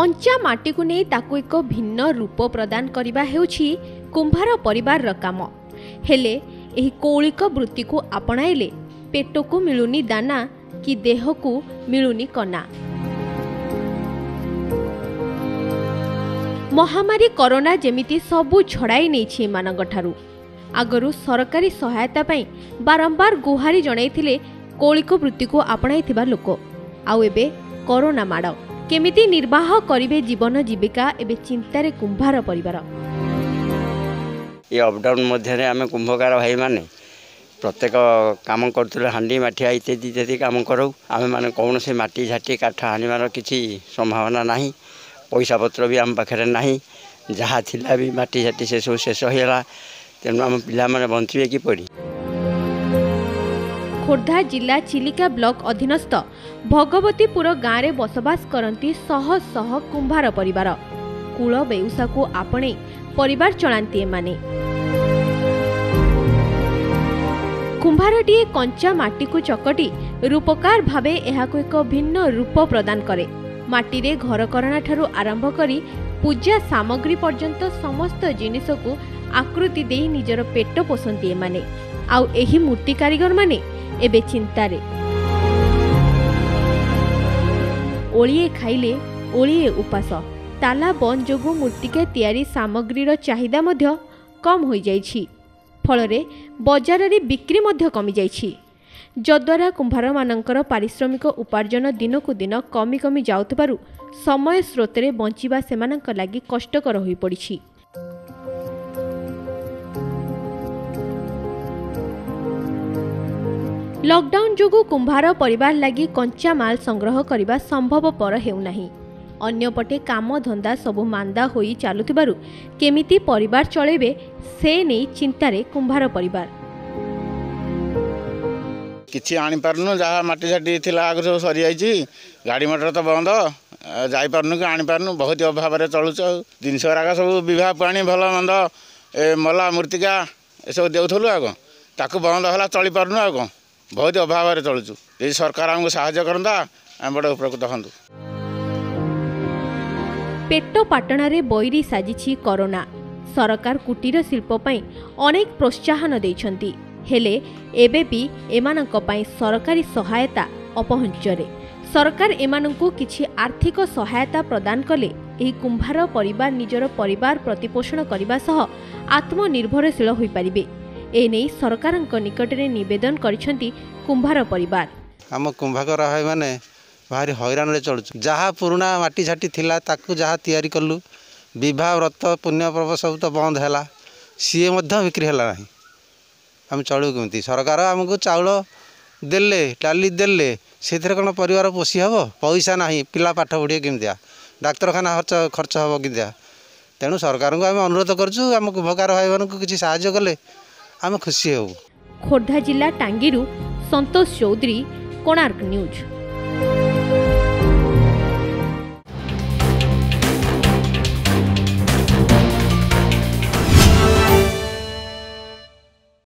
कंचा माटी को नहीं ताकू एक भिन्न रूप प्रदान करने हेउछि कुंभार परिवार काम। हेले एही कौलिक वृत्ति को आपणाइले पेट को मिलुनी दाना कि देह को मिलुनी कना। महामारी कोरोना जेमिति सबू छड़ाई नहीं एमानंगठारु आगरू सरकारी सहायता पाई बारंबार गुहारी जणाइथिले कौलिक वृत्ति को आपणाइथिबा लोक आउ एबे कोरोना माड़ केमिति निर्वाह करिवे जीवन जीविका एबे चिंतारे कुंभार परिवार। ये अपडाउन मध्य आम कुंभकार भाई माने प्रत्येक काम करुले हांडी माठिया इत्यादि इत्यादि काम करूँ आम मैंने कौन से माटी झाटी काठ हाणिमार किसी संभावना नहीं। पैसा पत्र भी आम पाखे ना जहाँ थिला भी माटी झाटी से सब शेष होगा तेणु आम पिला माने बंचे किपरि। खोर्धा जिला चिलिका ब्लॉक अधीनस्थ भगवतीपुर गाँव में बसवास करती शह शह कुंभार परिवार। कूल बेउसा को आपणे परिवार चलांती एमाने। कुंभारटीए कंचा माटी को चकटी रूपकार भावे एहाको एक भिन्न रूप प्रदान करे। माटी रे घर करना ठारू आरंभ करी पूजा सामग्री पर्यंत समस्त जिनिस को आकृति दे निजर पेट पोषंती एमाने। आउ एही मूर्ति कारीगर माने एबे चिंतारे। ओलिए खाइले ओलिए उपास ताला बंद जोगु मूर्तिके तैयारी सामग्रीर चाहिदा मध्य कम हो जाइछि। फलरे बजार रे बिक्री मध्य कमी जाइछि जद्वारा कुंभार मानकर पारिश्रमिक उपार्जन दिन को दिन कमी कमी जाउतबारु समय स्रोत रे बंचिबा सेमानक लागि कष्टकर होई पड़िछि। लॉकडाउन जोगु कुंभार परिवार लगी कंचा माल संग्रह करने संभवपर हेउनाही। अन्यपटे काम धंदा सबु मांदा होई चालुथिबारु केमिति परिवार चलेबे से नहीं चिंतारे कुंभार परिवार। किछि आनी पारनु जहाँ माटी झाटी थिला आगु सब सरी जाइछि गाड़ी मोटर तो बंद जाई पारनु कि आनी पारनु बहुत अभाव रे चलुछ। जिनस गुराक सब विवाह पानी भल मंद मला मूर्तिका ए सब देउथलु आगो ताकू बंद होला चली पारनु आगो बहुत अभाव रे चलुछु। यदि सरकार हमको साहाय्य करंदा हम बड़ उपकृत हंतु। पेट पाटणारे बैरी साजिछि कोरोना। सरकार कुटीर शिल्प पई अनेक प्रोत्साहन देइछंती हेले एबे भी एमानक पई सरकारी सहायता अपहंचरे। सरकार एमानंकु किछि आर्थिक सहायता प्रदान कले एही कुंभार परिवार निजर परिवार प्रतिपोषण करबा सह आत्मनिर्भरशील होई परिबे। एने सरकार निकट में निवेदन करिसेंती कुंभार परिवार। आम कुंभाकर भाई माने भारी हैरान रे चलु जहाँ पुराना माटी झाटी थिला ताकू जहाँ तैयारी कलु विवाह व्रत पुण्य पर्व सब तो बंद है सी बिक्री है ना आम चलू कमी। सरकार आमको चाउल देले टाली देले से कौन परिवार पोषी हम पैसा ना पिला पाठ पढ़े केमती डाक्तरखाना खर्च हम कि तेणु सरकार को आम अनुरोध करूँ आम कुंभकार भाई मान किसी साहाय्य कले आम खुशी हो। खोर्धा जिला टांगीरू संतोष चौधरी, कोणार्क न्यूज।